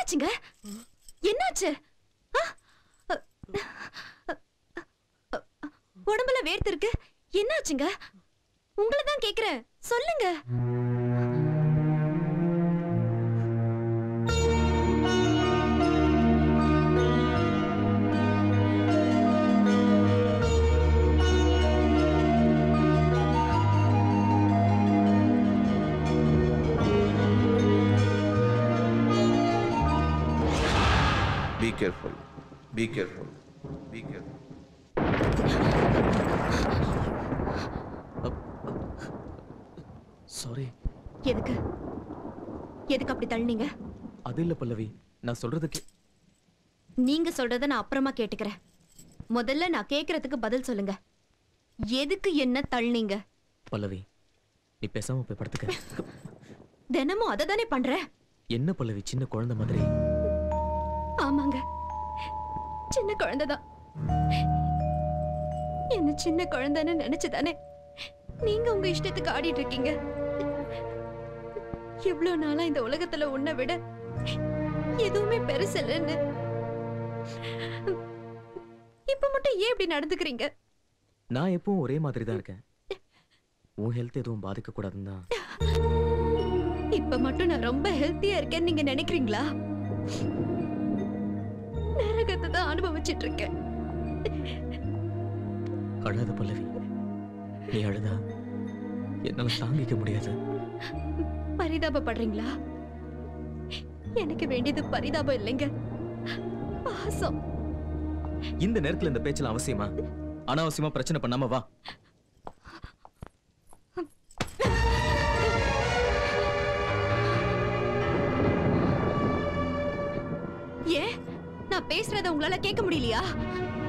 என்னாச்சுங்க? என்னாச்சு? உடம்புல வேர்த்து இருக்கு. என்னாச்சுங்க? உங்களை தான் கேக்குறேன், சொல்லுங்க. Be careful. Be careful. Be careful. Sorry. எதுக்கு அப்படி தள்ளினீங்க? அது இல்ல பல்லவி, நான் சொல்றதுக்கு. நீங்க சொல்றத நான் அப்புறமா கேட்டுக்கிறேன். முதல்ல நான் கேக்குறதுக்கு பதில் சொல்லுங்க. எதுக்கு என்ன தள்ளினீங்க? பல்லவி, நீ பேசாம போய் படுத்துக்க. தினமும் அதை தானே பண்ற. என்ன பல்லவி, சின்ன குழந்தை மாதிரி. ஆமாங்க, சின்ன குழந்தைதான். என்ன சின்ன குழந்தைன்னு நினைச்சுதானே நீங்க உங்க இஷ்டத்துக்கு ஆடிட்டு இருக்கீங்க. எவ்வளவு நாளா இந்த உலகத்துல உன்னை விட எதுவுமே பெருசலன்னு, இப்ப மட்டும் ஏன் இப்படி நடந்துக்கிறீங்க? நான் எப்பவும் ஒரே மாதிரி தான் இருக்கேன். உன் ஹெல்த் எதுவும் பாதிக்க கூடாதுன்னு தான். இப்ப மட்டும் நான் ரொம்ப ஹெல்த்தியா இருக்கேன்னு நீங்க நினைக்கிறீங்களா? நரகத்தை தான் அனுபவிச்சிட்டு இருக்கேன். அழாத பல்லவி, நீ அழுதா என்னால தாங்கிக்க முடியாது. பரிதாபப்படுறீங்களா? எனக்கு வேண்டியது பரிதாபம் இல்லைங்க, பாசம். இந்த நேரத்துல இந்த பேச்சல அவசியமா? அனாவசியமா பிரச்சனை பண்ணாம வா. ஏன் நான் பேசுறத உங்களால கேட்க முடியலையா?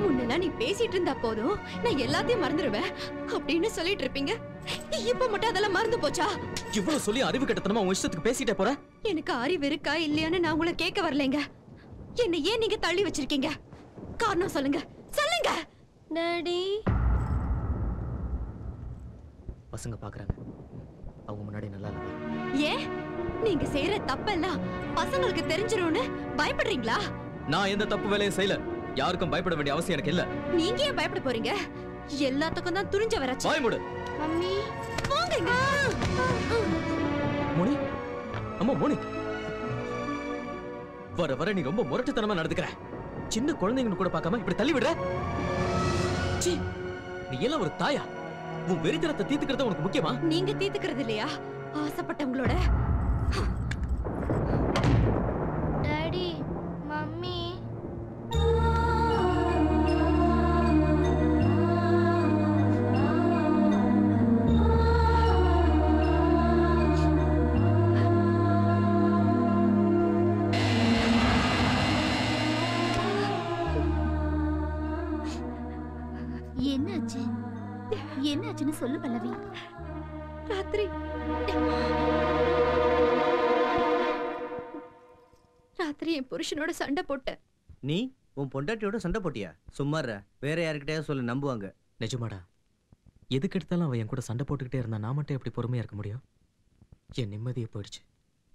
முன்னெல்லாம் நீ பேசிட்டு இருந்தா போதும், நான் எல்லாத்தையும் மறந்துடுவேன் அப்படின்னு சொல்லிட்டு இருப்பீங்க. இப்ப மட்டும் அதெல்லாம் மறந்து போச்சா? இவ்வளவு சொல்லி அறிவு கட்டத்தனமா உன் இஷ்டத்துக்கு பேசிட்டே போற. எனக்கு அறிவு இருக்கா இல்லையான்னு நான் உங்களை கேட்க வரலைங்க. என்ன ஏன் நீங்க தள்ளி வச்சிருக்கீங்க? காரணம் சொல்லுங்க, சொல்லுங்க. டாடி, பசங்க பாக்குறாங்க, அவங்க முன்னாடி நல்லா இல்ல. ஏன் நீங்க செய்யற தப்பெல்லாம் பசங்களுக்கு தெரிஞ்சிரும்னு பயப்படுறீங்களா? நான் எந்த தப்பு வேலையும் செய்யல. யாருக்கும் பயப்பட வேண்டிய அவசியம் எனக்கு இல்ல. நீங்க ஏன் பயப்பட போறீங்க? எல்லாத்துக்கும் தான் துணிஞ்ச வராச்சு. வாய் மூடு. மம்மி போங்கங்க. மோனி, அம்மா மோனி, வர வர நீ ரொம்ப முரட்டுத்தனமா நடந்துக்கிற. சின்ன குழந்தைங்க கூட பார்க்காம இப்படி தள்ளி விடுற. சீ, நீ எல்லாம் ஒரு தாயா? உன் வெறித்தனத்தை தீர்த்துக்கிறது உனக்கு முக்கியமா? நீங்க தீர்த்துக்கிறது இல்லையா ஆசைப்பட்டவங்களோட? Daddy, mummy. என்னாச்சு? என்னாச்சுன்னு சொல்லு பல்லவி. ராத்திரி என் புருஷனோட சண்டை போட்டேன். நீ உன் பொண்டாட்டியோட சண்டை போட்டியா? சும்மா வேற யாருக்கிட்டே சொல்லு, நம்புவாங்க. நிஜமாடா? எதுக்கு எடுத்தாலும் அவன் என் கூட சண்டை போட்டுக்கிட்டே இருந்தா நான் மட்டும் எப்படி பொறுமையா இருக்க முடியும்? என் நிம்மதியே போயிடுச்சு.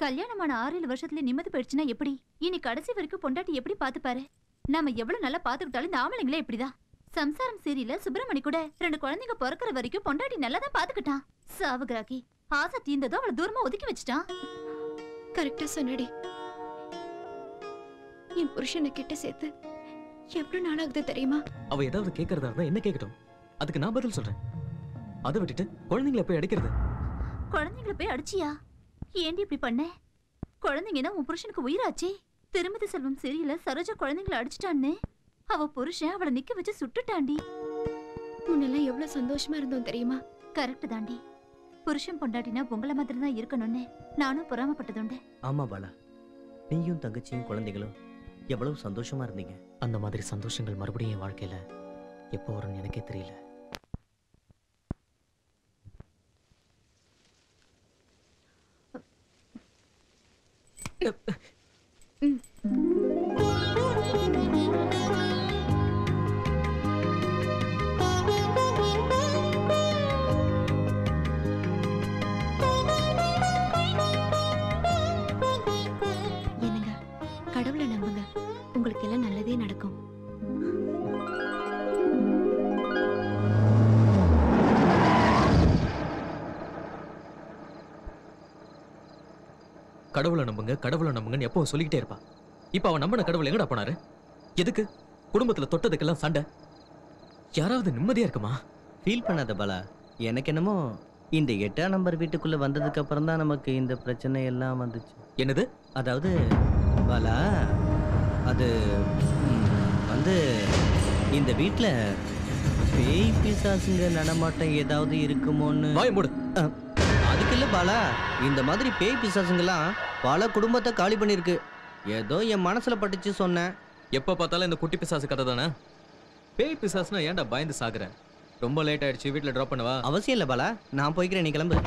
கல்யாணமான 6-7 வருஷத்துல நிம்மதி போயிடுச்சுன்னா எப்படி? இனி கடைசி வரைக்கும் பொண்டாட்டி எப்படி பாத்துப்பாரு? நாம எவ்வளவு நல்லா பாத்துக்கிட்டாலும் இந்த ஆம்பளைங்களே இப்படிதான். சம்சாரம் சீரியல்ல சுப்பிரமணி கூட 2 குழந்தைங்க பிறக்கிற வரைக்கும் பொண்டாட்டி நல்லா தான் பாத்துக்கிட்டான். சாவுகிராக்கி ஆசை தீர்ந்ததும் அவளை தூரமா ஒதுக்கி வச்சுட்டான். கரெக்டா சொன்னடி. என் புருஷனை கிட்ட சேர்த்து எவ்வளவு நாளாகுது தெரியுமா? அவ ஏதாவது கேட்கறதா இருந்தா என்ன கேட்கட்டும், அதுக்கு நான் பதில் சொல்றேன். அதை விட்டுட்டு குழந்தைங்களை போய் அடிக்கிறது. குழந்தைங்களை போய் அடிச்சியா? ஏண்டி இப்படி பண்ண? குழந்தைங்கன்னா உன் புருஷனுக்கு உயிராச்சே. திருமதி செல்வம் சீரியல்ல சரோஜா குழந்தைங்களை அடிச்சிட்டான்னு அவ புருஷன் அவளை நிக்க வச்சு சுட்டுட்டாண்டி. முன்னெல்லாம் எவ்வளவு சந்தோஷமா இருந்தோம் தெரியுமா? கரெக்ட் தாண்டி. புருஷன் பொண்டாட்டினா உங்களை மாதிரி தான் இருக்கணும்னு நானும் பொறாமப்பட்டதுண்டு. ஆமா பாலா, நீயும் தங்கச்சியும் குழந்தைகளும் எவ்வளவு சந்தோஷமா இருந்தீங்க. அந்த மாதிரி சந்தோஷங்கள் மறுபடியும் என் வாழ்க்கையில எப்போ வரும்னு எனக்கே தெரியல. கடவுளை நம்புங்கன்னு எப்பவும் சொல்லிக்கிட்டே இருப்பா. இப்ப அவன் நம்பின கடவுள் எங்கடா போனாரு? எதுக்கு? குடும்பத்துல தொட்டதுக்கெல்லாம் சண்டை. யாராவது நிம்மதியா இருக்குமா? ஃபீல் பண்ணாத பாலா. எனக்கு என்னமோ இந்த 8ஆம் நம்பர் வீட்டுக்குள்ள வந்ததுக்கு அப்புறம் தான் நமக்கு இந்த பிரச்சனை எல்லாம் வந்துச்சு. என்னது? அதாவது பாலா, அது வந்து இந்த வீட்டில் பேய் பிசாசுங்க நடமாட்டம் ஏதாவது இருக்குமோன்னு. வாய் மூடு. அதுக்கு இல்லை பாலா, இந்த மாதிரி பேய் பிசாசுங்கெல்லாம் பல குடும்பத்தை காலி பண்ணியிருக்கு. ஏதோ என் மனசுல பட்டுச்சு சொன்னேன். எப்ப பார்த்தாலும் இந்த குட்டி பிசாசு கதை தானே. பேய் பிசாசுனா ஏன்டா பயந்து சாகுற? ரொம்ப லேட் ஆயிடுச்சு, வீட்டில் ட்ராப் பண்ணவா? அவசியம் இல்லை பாலா, நான் போய்க்கிறேன், நீ கிளம்பு.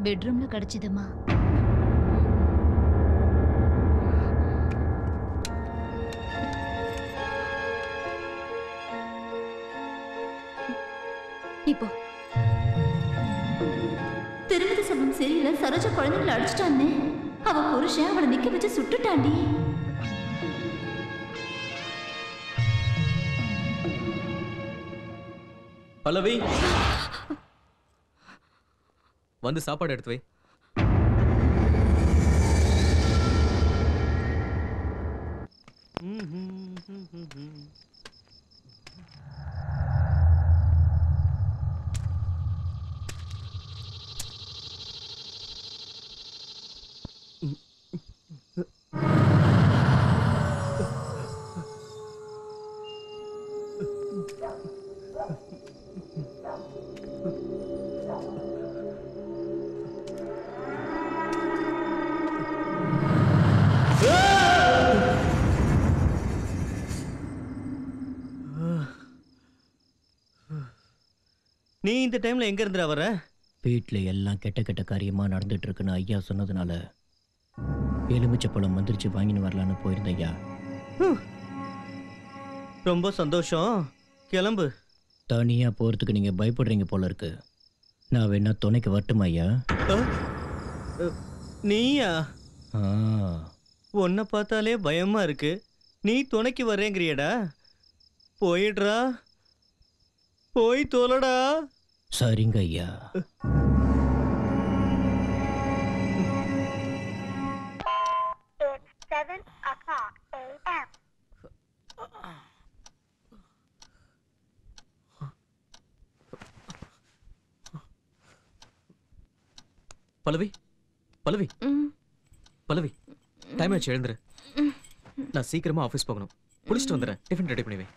பெட்ரூம்ல கிடைச்சதுமா. இப்போ திருமதி சம்பம் சரியில்லை, சரோஜா குழந்தைகளை அடிச்சிட்டான்னு அவ புருஷன் அவளை நிக்க வச்சு சுட்டுட்டாண்டி. பல்லவி, வந்து சாப்பாடு எடுத்து வை. நீ இந்த டைம்ல எங்க இருந்துடா வர? வீட்டில் எல்லாம் கெட்ட கெட்ட காரியமா நடந்துட்டு இருக்குன்னு ஐயா சொன்னதுனால எலுமிச்சப்பழம் மந்திரிச்சு வாங்கின்னு வரலான்னு போயிருந்த ஐயா. ரொம்ப சந்தோஷம், கிளம்பு. தனியா போறதுக்கு நீங்க பயப்படுறீங்க போல இருக்கு. நான் வேணா துணைக்கு வரட்டுமா ஐயா? நீயா? ஆ, உன்னை பார்த்தாலே பயமா இருக்கு, நீ துணைக்கு வரேங்கிறியடா. போயிடுறா, போய் தோலடா. சரிங்க ஐயா. பல்லவி, பல்லவி, பல்லவி, டைம் ஆச்சு, எழுந்துரு. நான் சீக்கிரமா ஆஃபீஸ் போகணும். குளிச்சுட்டு வந்துடுறேன், டிஃபன் ரெடி பண்ணி வை.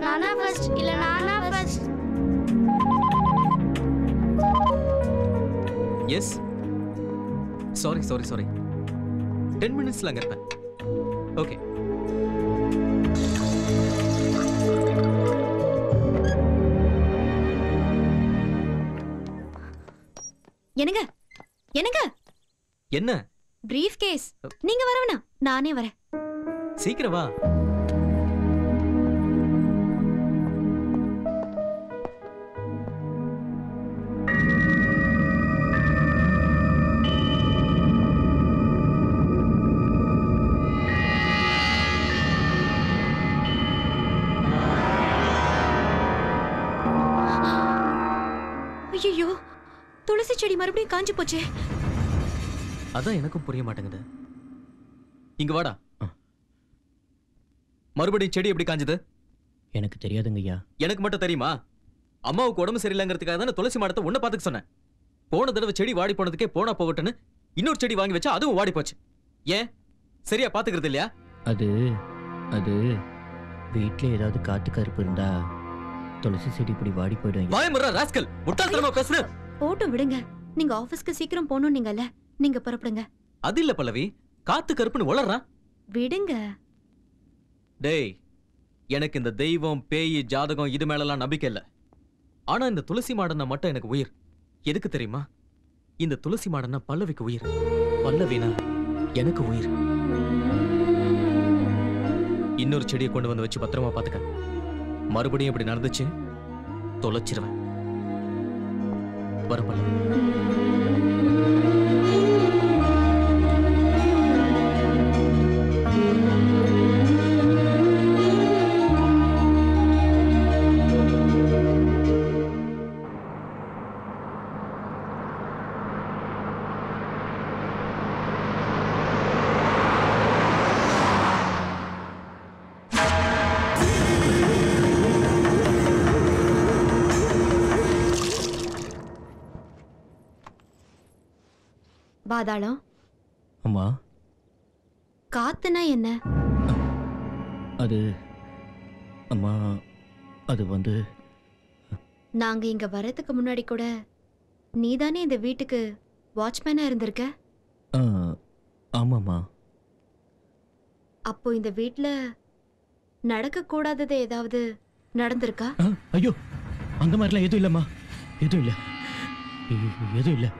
நானா ஃபர்ஸ்ட் இல்ல நானா first? Yes. Sorry sorry sorry, 10 மினிட்ஸ்ல அங்க இருப்பேன். ஓகே. என்னங்க என்னங்க? என்ன? Briefcase. நீங்க வர வேணாம், நானே வரேன். சீக்கிரம் வா. ஐயோ, துளசி செடி மறுபடியும் காஞ்சு போச்சே. அதான் எனக்கும் புரிய மாட்டேங்குது. இங்க வாடா. மறுபடியும் செடி எப்படி காஞ்சது? எனக்கு தெரியாதுங்க ஐயா. எனக்கு மட்டும் தெரியுமா? அம்மாவுக்கு உடம்பு சரியில்லைங்கிறதுக்காக தானே துளசி மாடத்தை உன்னை பார்த்துக்க சொன்னேன். போன தடவை செடி வாடி போனதுக்கே போனா போகட்டுன்னு இன்னொரு செடி வாங்கி வச்சா அதுவும் வாடி போச்சு. ஏன் சரியா பாத்துக்கிறது இல்லையா? அது அது வீட்டில் ஏதாவது காத்து கருப்பு இருந்தா துளசி செடி இப்படி வாடி போயிடும். வாயமுறா ராஸ்கல், முட்டாள்தனமா பேசுற. போட்டும் விடுங்க. நீங்க ஆபீஸ்க்கு சீக்கிரம் போகணும் நீங்கல்ல, நீங்க புறப்படுங்க. அது இல்ல பல்லவி, காத்து கருப்புன்னு உளறா. விடுங்க. டேய், எனக்கு இந்த தெய்வம் பேய் ஜாதகம் இது மேலலாம் நம்பிக்கை இல்ல. ஆனா இந்த துளசி மாடனா மட்டும் எனக்கு உயிர். எதுக்கு தெரியுமா? இந்த துளசி மாடனா பல்லவிக்கு உயிர், பல்லவினா எனக்கு உயிர். இன்னொரு செடியை கொண்டு வந்து வச்சு பத்திரமா பாத்துக்க. மறுபடியும் இப்படி நடந்துச்சு தொலைச்சிருவேன். வர பல்லவி. பாதாளம். அம்மா, காத்துனா என்ன? அது அம்மா, அது வந்து நாங்க இங்க வரதுக்கு முன்னாடி கூட நீதானே இந்த வீட்டுக்கு வாட்ச்மேனா இருந்திருக்க. ஆமாம்மா. அப்போ இந்த வீட்ல நடக்க கூடாதது ஏதாவது நடந்திருக்கா? ஐயோ, அந்த மாதிரிலாம் எதுவும் இல்லைம்மா. எதுவும் இல்லை, எதுவும் இல்லை.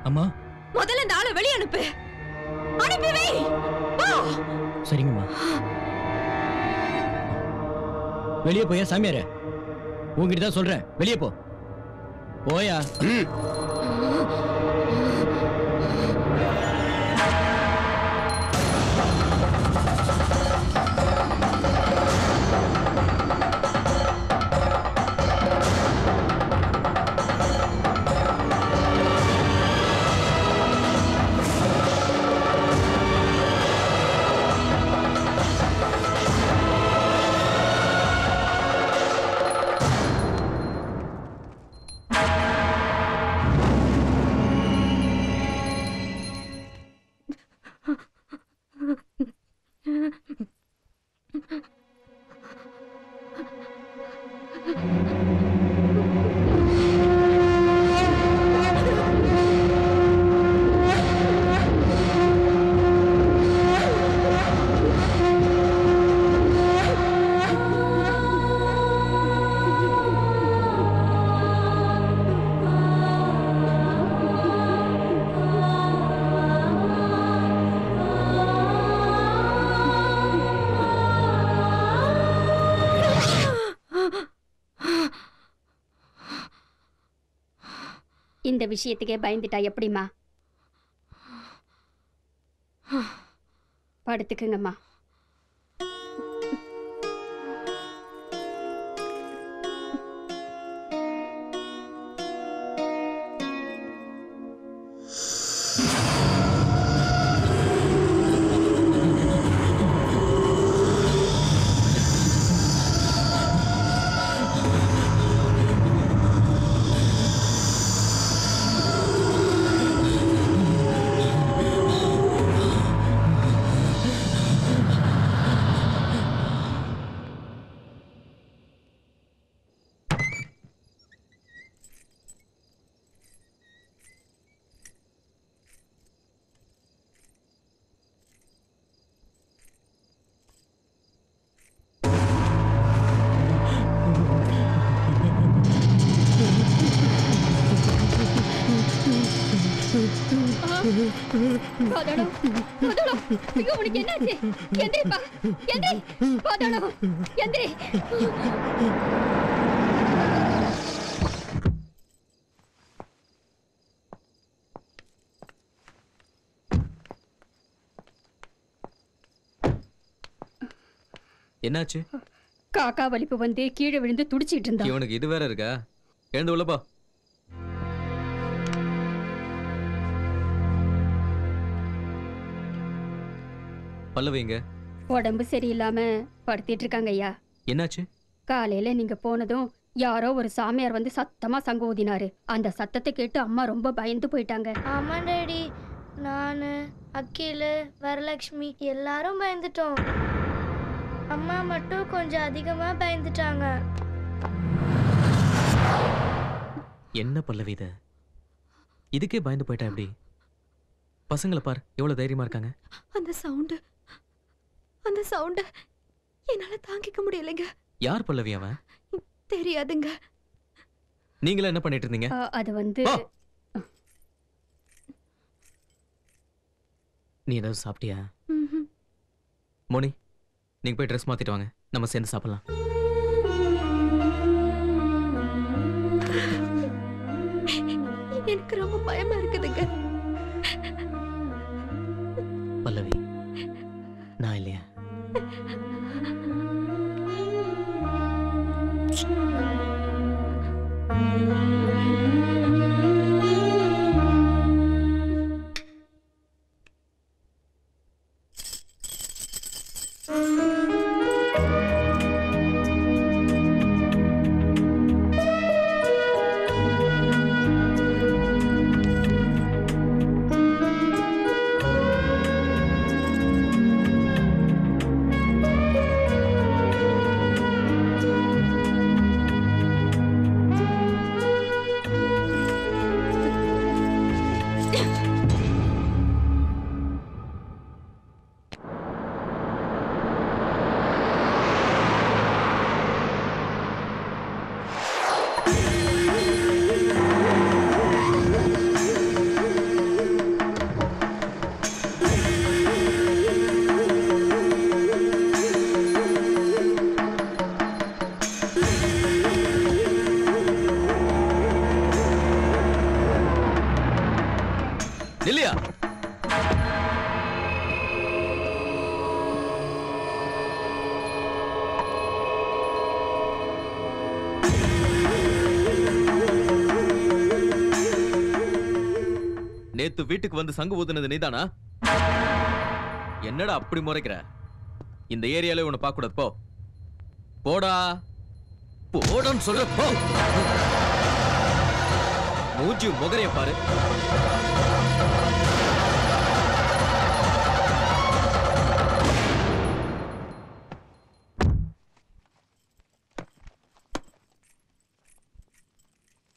அம்மா, முதல்ல இந்த ஆளை வெளிய அனுப்பு. அனுப்பி வை. சரிங்கம்மா. வெளியே போயா சாமியார? உங்ககிட்ட தான் சொல்றேன், வெளியே போ. போயா. இந்த விஷயத்துக்கே பயந்துட்டா எப்படிமா? படுத்துக்குங்கம்மா. பாதாளம், பாதாளம், ஐயோ உனக்கு என்னாச்சு? எந்திரிப்பா, எந்திரி. பாதாளம், எந்திரி. என்னாச்சு? காக்கா வலிப்பு வந்து கீழே விழுந்து துடிச்சிட்டு இருந்தா. இவனுக்கு இது வேற இருக்கா? எழுந்து உள்ள போ. பல்லவிங்க உடம்பு சரியில்லாம படுத்திட்டு இருக்காங்க ஐயா. என்னாச்சு? காலையில நீங்க போனதும் யாரோ ஒரு சாமியார் வந்து சத்தமா சங்கு ஊதினாரு. அந்த சத்தத்தை கேட்டு அம்மா ரொம்ப பயந்து போயிட்டாங்க. ஆமா டாடி, நானு அகில் வரலட்சுமி எல்லாரும் பயந்துட்டோம். அம்மா மட்டும் கொஞ்சம் அதிகமா பயந்துட்டாங்க. என்ன பல்லவி இது? இதுக்கே பயந்து போயிட்டா எப்படி? பசங்களை பார் எவ்வளவு தைரியமா இருக்காங்க. அந்த சவுண்ட் என்னால தாங்கிக்க முடியலைங்க. யார் பல்லவி அவன்? தெரியாதுங்க. நீங்களா என்ன பண்ணிட்டு இருந்தீங்க? அது வந்து நீ ஏதாவது சாப்பிட்டியா? மோனி, நீங்க போய் ட்ரெஸ் மாத்திட்டு வாங்க, நம்ம சேர்ந்து சாப்பிடலாம். எனக்கு ரொம்ப பயமா இருக்குதுங்க. பல்லவி, நான் இல்லையா? இல்லையா? நேத்து வீட்டுக்கு வந்து சங்கு ஊதுனது நீதானா? என்னடா அப்படி முறைக்கிற? இந்த ஏரியால உன்னை பார்க்க கூடாது. போ போடா, போடான்னு சொல்ற. போ. மூஞ்சி முகரைய பாரு.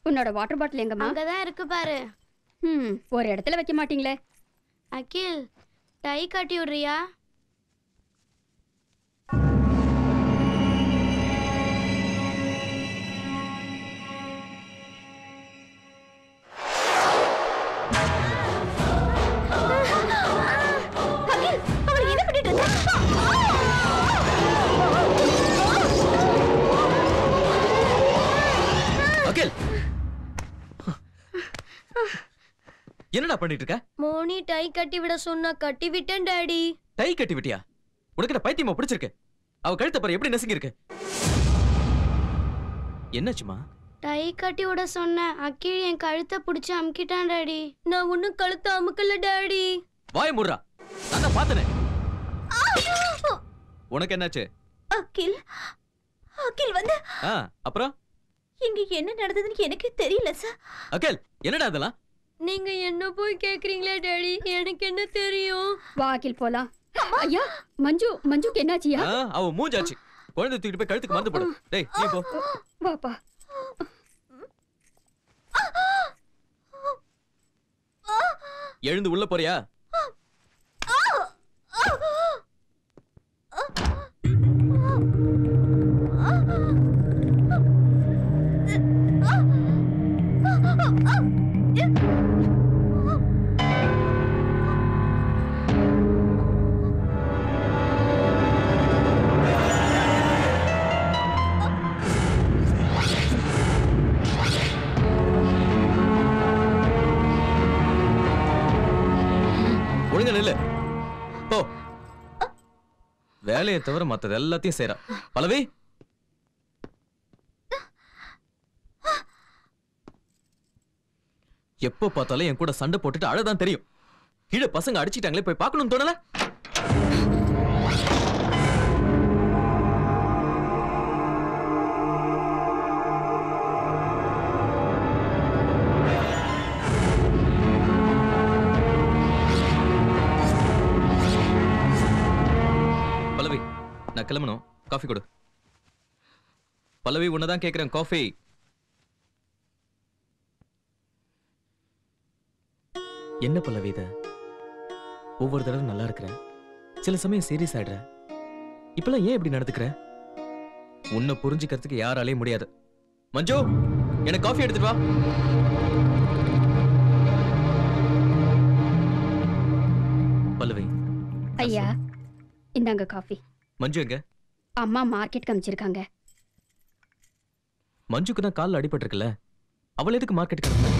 உன்னோட வாட்டர் பாட்டில் எங்கம்மா? அங்கதான் இருக்கு பாரு. ஒரு இடத்துல வைக்க மாட்டீங்களே? அகில், டை கட்டி விடுறியா? என்னடா பண்ணிட்டு இருக்க? மோனி டை கட்டி விட சொன்னா கட்டி விட்டேன் டாடி. டை கட்டி விட்டியா? உனக்கு என்ன பைத்தியமா பிடிச்சிருக்கு? அவ கழுத்தை பாரு எப்படி நசுங்கி இருக்கு. என்னாச்சுமா? டை கட்டி விட சொன்ன அக்கில் என் கழுத்தை பிடிச்சு அமுக்கிட்டான் டாடி. நான் ஒன்னும் கழுத்தை அமுக்கல டாடி. வாய முர்றா, நான் பார்த்தனே. உனக்கு என்னாச்சு? அகில் வந்து அப்புறம் இங்க என்ன நடந்ததுன்னு எனக்கு தெரியல சார். அகில், என்னடா அதெல்லாம்? நீங்க என்ன போய் கேக்குறீங்களா டாடி? எனக்கு என்ன தெரியும்? வா அகில் போலாம். ஐயா, மஞ்சுக்கு என்னாச்சியா? அவ மூஞ்சாச்சு. குழந்தை தூக்கிட்டு போய் கழுத்துக்கு மருந்து போடு. டேய் நீ போ. வாப்பா. எழுந்து உள்ள போறியா? வேலையை தவிர மத்தது எல்லாத்தையும் செய்றா. பல்லவி, எப்போ பார்த்தாலும் என் கூட சண்டை போட்டுட்டு அழதான் தெரியும். கீழே பசங்க அடிச்சிட்டாங்களே, போய் பார்க்கணும்னு தோணல? நான் கிளம்பணும். காஃபி கொடு. பல்லவி உன்னதான் கேக்குறேன், காஃபி. என்ன பல்லவி இத? ஒவ்வொரு தடவை நல்லா இருக்கிற, சில சமயம் சீரியஸ் ஆயிடுற. இப்பெல்லாம் ஏன் இப்படி நடந்துக்கிற? உன்னை புரிஞ்சுக்கிறதுக்கு யாராலையும் முடியாது. மஞ்சு, எனக்கு காஃபி எடுத்துட்டு வா. பல்லவி. ஐயா, இந்தாங்க காஃபி. மஞ்சு எங்க? அம்மா மார்க்கெட் காமிச்சிருக்காங்க. மஞ்சுக்கு தான் காலில் அடிபட்டிருக்குல்ல, அவள் எதுக்கு மார்க்கெட் கிளம்ப?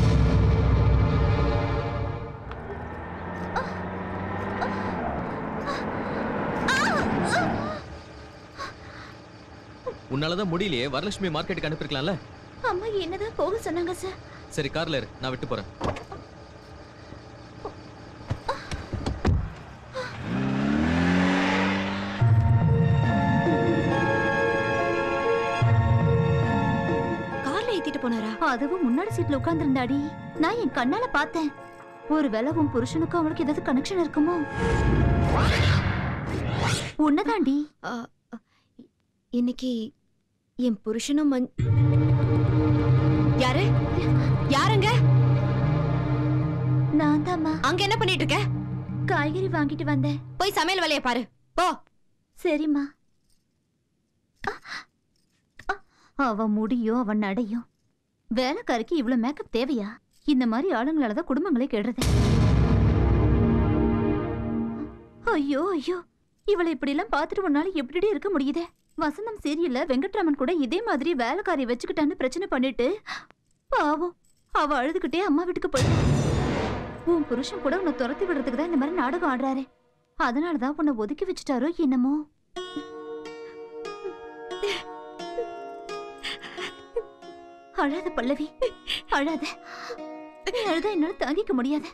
உன்னாலதான் முடியலையே, வரலட்சுமி மார்க்கெட்டுக்கு அனுப்பிருக்கலாம்ல. அம்மா என்னதான் போக சொன்னாங்க சார். சரி, கார்ல இரு, நான் விட்டு போறேன். கார்ல ஏத்திட்டு போனாரா? அதுவும் முன்னாடி சீட்ல உட்கார்ந்திருந்தாடி. நான் என் கண்ணால பார்த்தேன். ஒரு வேளவும் புருஷனுக்கும் அவளுக்கு ஏதாவது கனெக்ஷன் இருக்குமோ? உன்னதாண்டி. இன்னைக்கு என் புருஷனும் யாரு? யாருங்க? நான் தாம்மா. அங்க என்ன பண்ணிட்டு இருக்க? காய்கறி வாங்கிட்டு வந்தேன். போய் சமையல் வேலையை பாரு போ. சரிம்மா. அவ முடியும், அவன் நடையும். வேலைக்காரிக்கு இவ்வளவு மேக்கப் தேவையா? இந்த மாதிரி ஆளுங்களாலதான் குடும்பங்களே கெடுறது. ஐயோ ஐயோ, இவளை இப்படி எல்லாம் பாத்துட்டு ஒரு நாள் எப்படி இருக்க முடியுதே? வசந்தம் சீரியல்ல வெங்கட்ராமன் கூட இதே மாதிரி வேலைக்காரி வச்சுக்கிட்டான்னு பிரச்சனை பண்ணிட்டு பாவம் அவ அழுதுகிட்டே அம்மா வீட்டுக்கு போயிட்டா. உன் புருஷன் கூட உன்னை துரத்தி விடுறதுக்கு தான் இந்த மாதிரி நாடகம் ஆடுறாரு. அதனாலதான் உன்னை ஒதுக்கி வச்சுட்டாரோ என்னமோ. அழாத பல்லவி, அழாத. நீ அழுதா என்னால தாங்கிக்க முடியாது.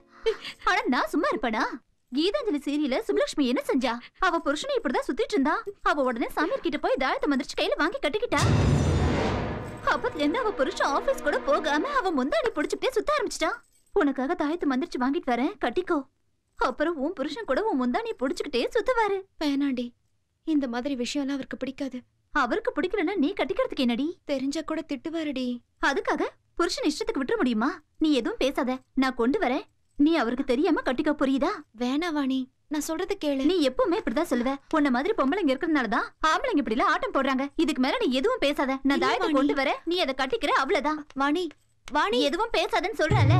ஆனா நான் சும்மா இருப்பேனா? கீதாஞ்சலி சீரியல்ல சுப்லட்சுமி என்ன செஞ்சா? அவ புருஷனை இப்படிதான் சுத்திட்டு இருந்தா. அவ உடனே சாமியார் கிட்ட போய் தாயத்தை மந்திரிச்சு கையில வாங்கி கட்டிக்கிட்டா. அப்பத்துல இருந்து அவ புருஷன் ஆபீஸ் கூட போகாம அவ முந்தாடி புடிச்சுட்டே சுத்த ஆரம்பிச்சிட்டா. உனக்காக தாயத்தை மந்திரிச்சு வாங்கிட்டு வரேன், கட்டிக்கோ. அப்புறம் உன் புருஷன் கூட உன் முந்தானியை புடிச்சுக்கிட்டே சுத்துவாரு. வேணாண்டி, இந்த மாதிரி விஷயம் எல்லாம் அவருக்கு பிடிக்காது. அவருக்கு பிடிக்கலன்னா நீ கட்டிக்கிறதுக்கு என்னடி? தெரிஞ்சா கூட திட்டுவாருடி. அதுக்காக புருஷன் இஷ்டத்துக்கு விட்டுற முடியுமா? நீ எதுவும் பேசாத, நான் கொண்டு வரேன். நீ அவருக்கு தெரியாம கட்டிக்க, புரியுதா? வேணா வாணி, நான் சொல்றது கேளு. நீ எப்பவுமே இப்படிதான் சொல்லுவ. உன்ன மாதிரி பொம்பளைங்க இருக்கிறதுனாலதான் ஆம்பளைங்க இப்படி எல்லாம் ஆட்டம் போடுறாங்க. இதுக்கு மேல நீ எதுவும் பேசாத. நான் தாயத்தை கொண்டு வரேன், நீ அதை கட்டிக்கிற, அவ்வளவுதான். வாணி வாணி, எதுவும் பேசாதன்னு சொல்றல.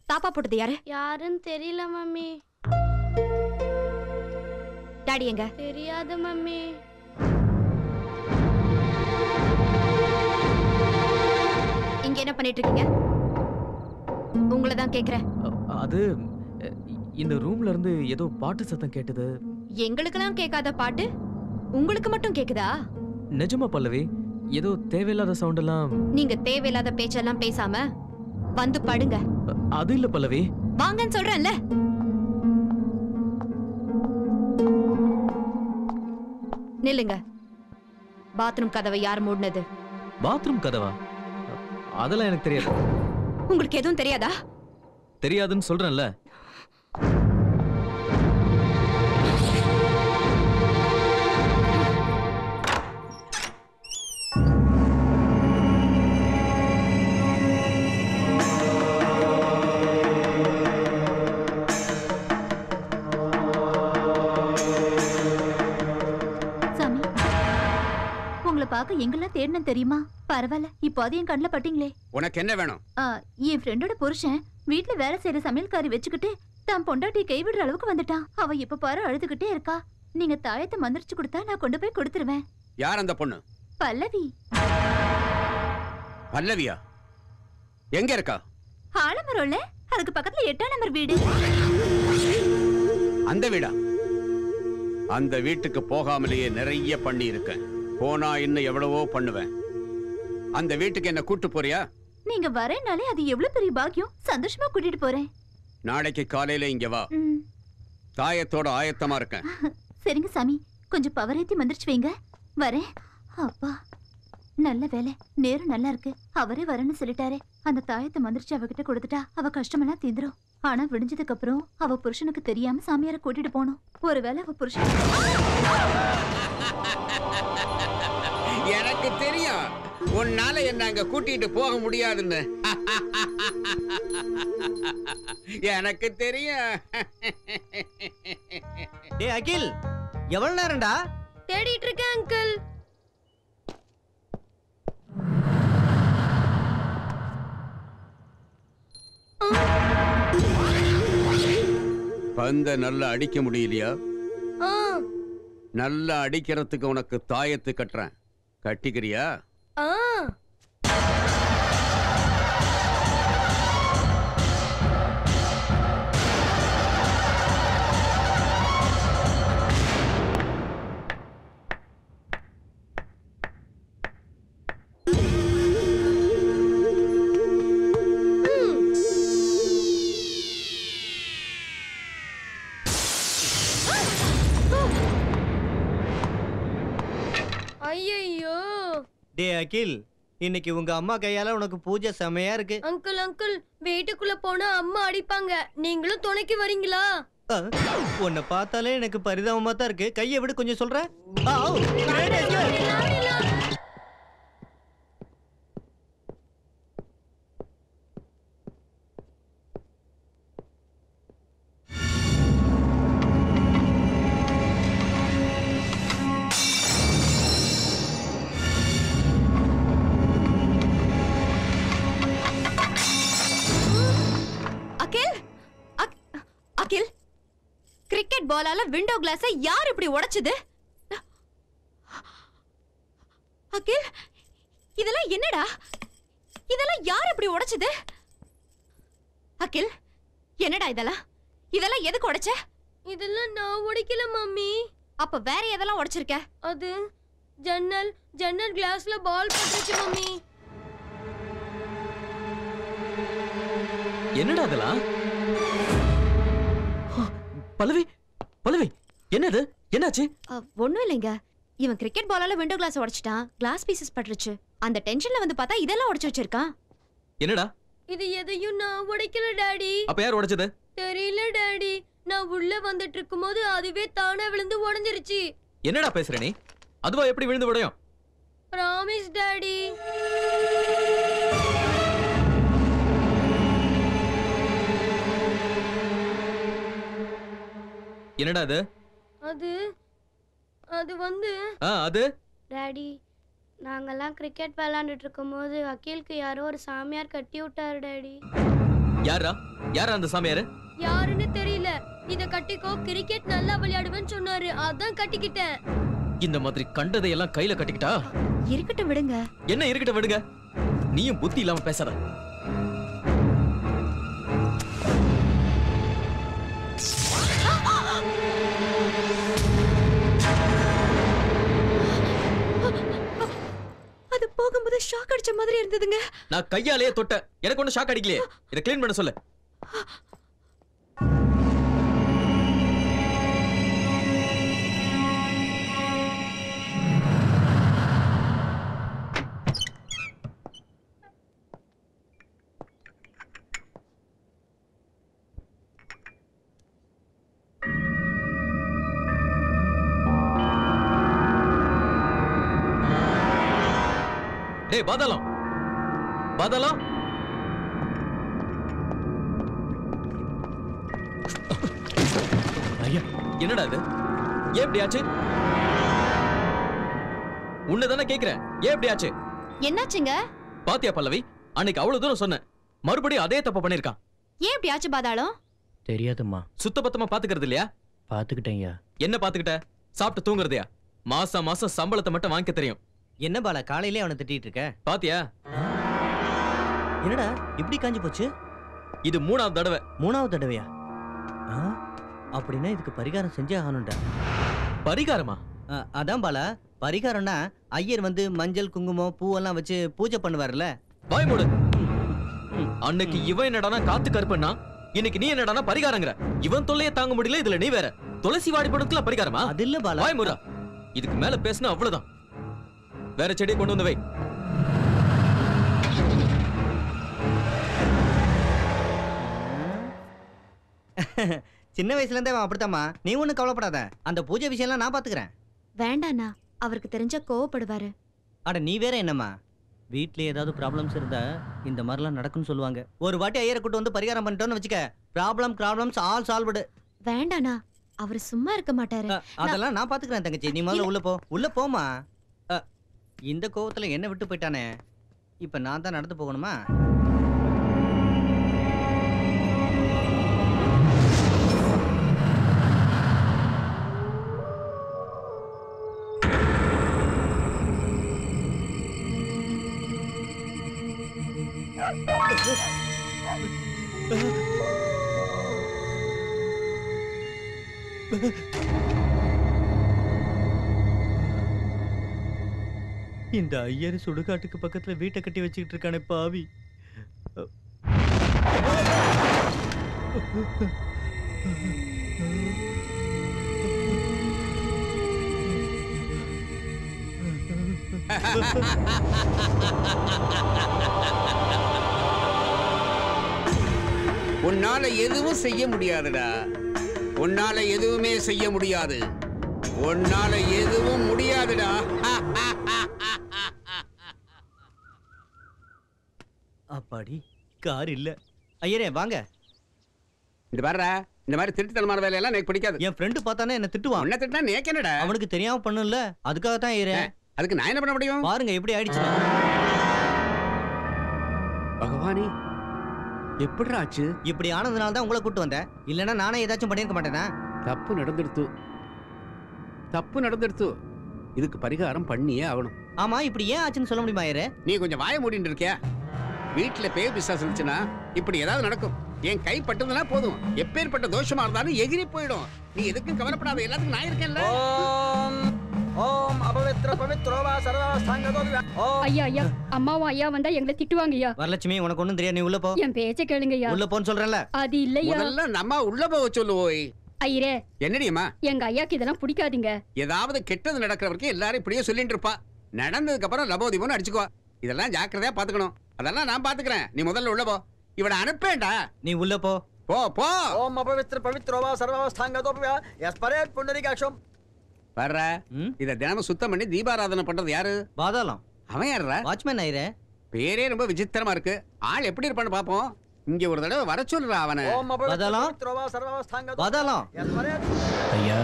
தாப்பா போட்டது யாரு? யாருன்னு தெரியல மம்மி. டாடி எங்க? தெரியாது மம்மி. இங்க என்ன பண்ணிட்டு இருக்கீங்க? உங்களை தான் கேக்குறேன். அது இந்த ரூம்ல இருந்து ஏதோ பாட்டு சத்தம் கேட்டது. எங்களுக்கெல்லாம் கேட்காத பாட்டு உங்களுக்கு மட்டும் கேக்குதா? நிஜமா பல்லவி, ஏதோ தேவையில்லாத சவுண்ட் எல்லாம். நீங்க தேவையில்லாத பேச்செல்லாம் பேசாம வந்து படுங்க. அது இல்ல பல்லவி. வாங்கன்னு சொல்றேன்ல. நில்லுங்க. பாத்ரூம் கதவை யார் மூடினது? பாத்ரூம் கதவா? அதெல்லாம் எனக்கு தெரியாது. உங்களுக்கு எதுவும் தெரியாதா? தெரியாதுன்னு சொல்றேன்ல. பார்க்க எங்கெல்லாம் தேடணும் தெரியுமா? பரவாயில்ல, இப்போ அது என் கண்ணில் பட்டீங்களே. உனக்கு என்ன வேணும்? என் ஃப்ரெண்டோட புருஷன் வீட்டுல வேலை செய்யற சமையல்காரி வச்சுக்கிட்டு தான் பொண்டாட்டி கைவிடுற அளவுக்கு வந்துட்டான். அவ இப்ப பாரு அழுதுகிட்டே இருக்கா. நீங்க தாயத்தை மந்திரிச்சு கொடுத்தா நான் கொண்டு போய் கொடுத்துருவேன். யார் அந்த பொண்ணு? பல்லவி. பல்லவியா? எங்க இருக்கா? ஆலமரம்ல, அதுக்கு பக்கத்துல 8ஆம் நம்பர் வீடு. அந்த வீடா? அந்த வீட்டுக்கு போகாமலேயே நிறைய பண்ணி இருக்கேன். போனா இன்னும் எவ்வளவோ பண்ணுவேன். அந்த வீட்டுக்கு என்ன கூட்டு போறியா? நீங்க வரேனாலே அது எவ்வளவு பெரிய பாக்கியம். சந்தோஷமா கூட்டிட்டு போறேன். நாளைக்கு காலையில இங்க வா. தாயத்தோட ஆயத்தமா இருக்கேன். சரிங்க சாமி, கொஞ்சம் பவர் ஏத்தி மந்திரிச்சு வைங்க. வரேன். அப்பா நல்ல வேலை, நேரம் நல்லா இருக்கு. அவரே வரேன்னு சொல்லிட்டாரே. அந்த தாயத்தை மந்திரிச்சு அவகிட்ட கொடுத்துட்டா அவ கஷ்டமெல்லாம் தீந்துரும். ஆனா விடிஞ்சதுக்கு அப்புறம் அவ புருஷனுக்கு தெரியாம சாமியார கூட்டிட்டு போனோம். ஒருவேளை அவ புருஷன் எனக்கு தெரியும் உன்னால என்ன அங்க கூட்டிட்டு போக முடியாதுன்னு. எனக்கு தெரியும். டேய் அகில், எவ்வளவு நேரம்டா தேடிட்டு இருக்கேன் அங்கிள். பந்த நல்லா அடிக்க முடியலையா? நல்லா அடிக்கிறதுக்கு உனக்கு தாயத்து கட்டுறேன், கட்டிக்கிறியா? ஐயோ டே அகில், இன்னைக்கு உங்க அம்மா கையால உனக்கு பூஜை செமையா இருக்கு. அங்கிள் அங்கிள், வீட்டுக்குள்ள போனா அம்மா அடிப்பாங்க. நீங்களும் துணைக்கு வரீங்களா? உன்னை பார்த்தாலே எனக்கு பரிதாபமா தான் இருக்கு. கையை விட கொஞ்சம் சொல்ற. அகில், கிரிக்கெட் பாலால விண்டோ கிளாஸை யார் இப்படி உடைச்சது? அகில், இதெல்லாம் என்னடா? இதெல்லாம் யார் இப்படி உடைச்சது? அகில், என்னடா இதெல்லாம்? இதெல்லாம் எதுக்கு உடைச்ச? இதெல்லாம் நான் உடைக்கல மம்மி. அப்ப வேற எதெல்லாம் உடைச்சிருக்க? அது ஜன்னல் கிளாஸ்ல பால் பட்டுச்சு மம்மி. என்னடா அதெல்லாம்? பல்லவி, பல்லவி, என்னது? என்னாச்சு? ஒண்ணும் இல்லைங்க. இவன் கிரிக்கெட் பாலால விண்டோ கிளாஸ் உடைச்சிட்டான். கிளாஸ் பீசஸ் பட்டுருச்சு. அந்த டென்ஷன்ல வந்து பார்த்தா இதெல்லாம் உடைச்சு வச்சிருக்கான். என்னடா? இது எதையும் நான் உடைக்கல டாடி. அப்ப யார் உடைச்சது? தெரியல டாடி. நான் உள்ள வந்துட்டு இருக்கும்போது அதுவே தானா விழுந்து உடைஞ்சிருச்சு. என்னடா பேசுற நீ? அதுவா எப்படி விழுந்து உடையும்? Promise daddy. என்னடா அது? அது வந்து அது டாடி, நாங்கெல்லாம் கிரிக்கெட் விளையாண்டுட்டு இருக்கும்போது அகிலுக்கு யாரோ ஒரு சாமியார் கட்டி விட்டாரு டாடி. யாரா அந்த சாமியாரு? யாருன்னு தெரியல. இத கட்டிக்கோ, கிரிக்கெட் நல்லா விளையாடுவேன்னு சொன்னாரு. அதான் கட்டிக்கிட்டேன். இந்த மாதிரி கண்டதையெல்லாம் கையில கட்டிக்கிட்டா? இருக்கட்டும் விடுங்க. என்ன இருக்கட்டும் விடுங்க? நீயும் புத்தி இல்லாம பேசாத. அது போகும்போது ஷாக் அடிச்ச மாதிரி இருந்ததுங்க. நான் கையாலேயே தொட்ட. எனக்கு ஒண்ணு ஷாக் அடிக்கலையே. இத க்ளீன் பண்ண சொல்லு. டேய் பாதாளம், பாதாளம், ஐயா என்னடா இது? ஏன் இப்படி ஆச்சு? உன்னதானே கேக்குறேன், ஏன் இப்படி ஆச்சு? என்னாச்சுங்க? பாத்தியா பல்லவி, அன்னைக்கு அவ்வளவு தூரம் சொன்னேன், மறுபடியும் அதே தப்ப பண்ணிருக்கான். ஏன் இப்படி ஆச்சு பாதாளம்? தெரியாதும்மா. சுத்தபத்தமா பாத்துக்கிறது இல்லையா? பாத்துக்கிட்டேன்யா. என்ன பாத்துக்கிட்ட? சாப்பிட்டு தூங்குறதையா? மாசம் மாசம் சம்பளத்தை மட்டும் வாங்கிக்க தெரியும். என்ன பாலா, காலையிலே அவனை திட்டிட்டு இருக்க? பாத்தியா? என்னடா இப்படி காஞ்சி போச்சு? இது 3வது தடவை. 3வது தடவையா? அப்படின்னா இதுக்கு பரிகாரம் செஞ்சே ஆகணும்டா. பரிகாரமா? அதான் பாலா, பரிகாரம்னா ஐயர் வந்து மஞ்சள் குங்குமம் பூவெல்லாம் வச்சு பூஜை பண்ணுவார்ல. வாய் மூடு. அன்னைக்கு இவன் என்னடானா காத்து கருப்பண்ணா, இன்னைக்கு நீ என்னடானா பரிகாரங்கற. இவன் தொல்லையே தாங்க முடியல, இதுல நீ வேற. துளசி வாடி படுக்கல பரிகாரமா? அது இல்ல பாலா. வாய் முறா. இதுக்கு மேல பேசினா அவ்வளவுதான். வேற செடியை கொண்டு வந்து வை. சின்ன வயசுல இருந்தே அவன் அப்படித்தாம்மா. நீ ஒன்னும் கவலைப்படாத, அந்த பூஜை விஷயம்லாம் நான் பாத்துக்கிறேன். வேண்டாண்ணா, அவருக்கு தெரிஞ்சா கோவப்படுவாரு. அட நீ வேற என்னம்மா, வீட்ல ஏதாவது ப்ராப்ளம்ஸ் இருந்தா இந்த மாதிரிலாம் நடக்கும்னு சொல்லுவாங்க. ஒரு வாட்டி ஐயரை கூட்டு வந்து பரிகாரம் பண்ணிட்டோன்னு வச்சுக்க, ப்ராப்ளம்ஸ் ஆல் சால்வ்டு. வேண்டாண்ணா, அவர் சும்மா இருக்க மாட்டாரு. அதெல்லாம் நான் பாத்துக்கிறேன் தங்கச்சி, நீ முதல்ல உள்ள போமா. இந்த கோவத்துல என்ன விட்டு போயிட்டானே, இப்ப நான் தான் நடந்து போகணுமா? இந்த ஐயர் சுடுகாட்டுக்கு பக்கத்துல வீட்டை கட்டி வச்சுக்கிட்டு இருக்கானே பாவி. உன்னால எதுவும் செய்ய முடியாதுடா. உன்னால எதுவுமே செய்ய முடியாது. உன்னால எதுவும் முடியாதுடா. அப்பாடி, கார் இல்ல. ஐயரே வாங்க. இந்த பாரு, இந்த மாதிரி திருட்டுத்தனமான வேலையெல்லாம் எனக்கு பிடிக்காது. என் ஃப்ரெண்டு பார்த்தானே என்ன திட்டுவான். உன்னை திட்டினா நேக்கு என்னடா? அவனுக்கு தெரியாம பண்ணும்ல, அதுக்காக தான் ஐயரே. அதுக்கு நான் என்ன பண்ண முடியும்? பாருங்க எப்படி ஆயிடுச்சு. பகவானே, எப்படி ஆச்சு? இப்படி ஆனதுனால தான் உங்களை கூட்டு வந்தேன். இல்லைன்னா நானே ஏதாச்சும் பண்ணிருக்க மாட்டேனா? தப்பு நடந்துடுத்து. இதுக்கு பரிகாரம் பண்ணியே ஆகணும். ஆமா, இப்படி ஏன் ஆச்சுன்னு சொல்ல முடியுமா ஐயரே? நீ கொஞ்சம் வாய மூடிட்டு இருக்கியா? வீட்டுல பேய் பிசாசு இருந்துச்சுன்னா இப்படி ஏதாவது நடக்கும். என் கை பட்டதுன்னா போதும், எப்பேற்பட்ட தோஷமா இருந்தாலும் எகிரி போயிடும். நீ எதுக்கும் கவலைப்படாத, எல்லாத்துக்கும் நான் இருக்கேன்ல. ஓம் அபவித்ர பவித்ரோவா சர்வஸ்தாங்கதோ. ஐயா ஐயா, அம்மாவும் ஐயா வந்தா எங்களை திட்டுவாங்க ஐயா. வரலட்சுமி, உனக்கு ஒண்ணும் தெரியாது, நீ உள்ள போ. என் பேச்ச கேளுங்க ஐயா. உள்ள போன்னு சொல்றேன்ல. அது இல்லையா. முதல்ல நம்ம உள்ள போக சொல்லுவோய். ஐயரே, என்னடியம்மா? எங்க ஐயாக்கு இதெல்லாம் பிடிக்காதுங்க. ஏதாவது கெட்டது நடக்கிற வரைக்கும் எல்லாரும் இப்படியே சொல்லிட்டு இருப்பா. நடந்ததுக்கு அப்புறம் லபோதிபோன்னு அடிச்சுக்குவா. இதெல்லாம் ஜாக்கிரதையா பாத்துக்கணும். அதெல்லாம் நான் பாத்துக்கிறேன், நீ முதல்ல உள்ள போ. இவனை அனுப்பேன்டா. நீ உள்ள போ. போ போ. ஓம் அபவித்ர பவித்ரோவா சர்வஸ்தாங்கதோ யஸ்பரேத் புண்டரீகாக்ஷம். வர்ற இத தினமும் சுத்தம் பண்ணி தீபாராதனை பண்றது யாரு? பாதாளம். அவன் யாருடா? வாட்ச்மேன் ஐயரே. பேரே ரொம்ப விசித்திரமா இருக்கு. ஆள் எப்படி இருப்பான்னு பாப்போம். இங்க ஒரு தடவை வர சொல்றா அவனை. ஓம் அபவித்ர பாதாளம். பவித்ரோவா சர்வஸ்தாங்கதோ பாதாளம். யஸ்பரேத். ஐயா,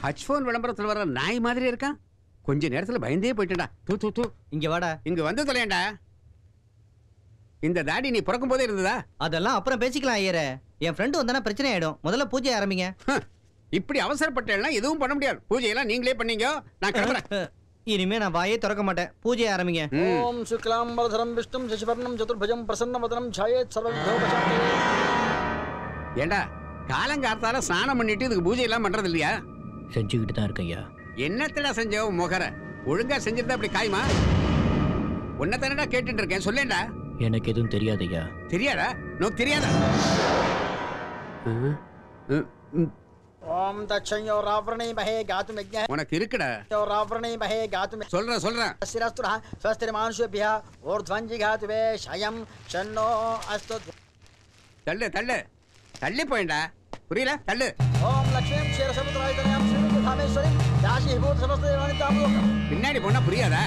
ஹச் போன் விளம்பரத்துல வர நாய் மாதிரி இருக்கான். கொஞ்ச நேரத்துல பயந்தே போயிட்டேன்டா. தூ தூ தூ. இங்க வாடா. இங்க வந்து தொலையண்டா. இந்த தாடி நீ பிறக்கும் போதே இருந்ததா? அதெல்லாம் அப்புறம் பேசிக்கலாம் ஐயரே. என் ஃப்ரெண்டு வந்தானா பிரச்சனை ஆயிடும். முதல்ல பூஜை ஆரம்பிங்க. இப்படி அவசரப்பட்டேன்னா எதுவும் பண்ண முடியாது. பூஜையெல்லாம் நீங்களே பண்ணீங்க, நான் கிளம்புறேன். இனிமே நான் வாயே திறக்க மாட்டேன். பூஜை ஆரம்பிங்க. ஓம் சுக்லாம்பரதரம் விஷ்ணும் சசிவர்ணம் சதுர்புஜம் பிரசன்னவதனம் ಛಾಯೇத் சர்வவிதோபசாந்தி. ஏண்டா, காலங்கார்த்தால ஸ்நானம் பண்ணிட்டு இதுக்கு பூஜை எல்லாம் பண்றது இல்லையா? செஞ்சுக்கிட்டு தான் இருக்கேன் ஐயா. என்னத்தடா செஞ்ச முகர? ஒழுங்கா செஞ்சிருந்தா அப்படி காய்மா? உன்னை தானடா கேட்டுட்டு இருக்கேன், சொல்லேண்டா. எனக்கு எதுவும் தெரியாது ஐயா. தெரியாதா? நோக்கு தெரியாதா? ஓம் தட்சண்யோ ராவணை மஹே காதும் யஜ்ஞ. உனக்கு இருக்குடா. ராவணை மஹே காதும். சொல்றேன். சிரஸ்துரா ஸ்வஸ்திர மானுஷ்யபியா ஊர்த்வஞ்சி காதுவே ஷயம் ஷன்னோ அஸ்து. தள்ளி போயிண்டா. புரியல? தள்ளு. ஓம் லக்ஷ்மீம் க்ஷீரசமுத்ராயதனயாம் ஸ்ரீமதாமேஸ்வரி தாசி பூத் சமஸ்தேவானி தாம்லோகம். பின்னாடி போனா புரியாதா?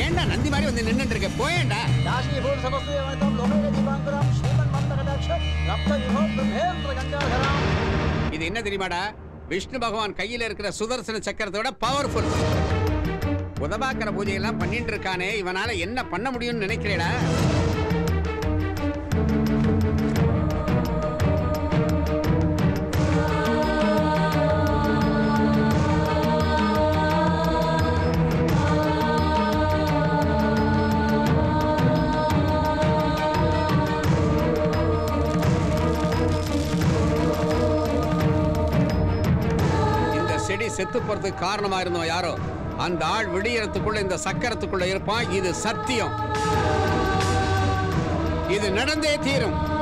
ஏண்டா நந்தி மாதிரி வந்து நின்னுட்டு இருக்க? போயேண்டா. தாசி பூத் சமஸ்தேவானி தாம்லோகம் தீபாங்கராம் ஸ்ரீமன் மந்தகடாட்ச ரப்த விபோ பிரம்மேந்திர கங்காதராம். இது என்ன தெரியுமாடா? விஷ்ணு பகவான் கையில இருக்கிற சுதர்சன சக்கரத்தோட பவர்ஃபுல். உதவாக்கிற பூஜையெல்லாம் பண்ணிட்டு இருக்கானே, இவனால என்ன பண்ண முடியும்னு நினைக்கிறேடா? செடி செத்து போறதுக்கு காரணமா இருந்தோம் யாரோ அந்த ஆள் விடியறதுக்குள்ள இந்த சக்கரத்துக்குள்ள இருப்பான். இது சத்தியம். இது நடந்தே தீரும்.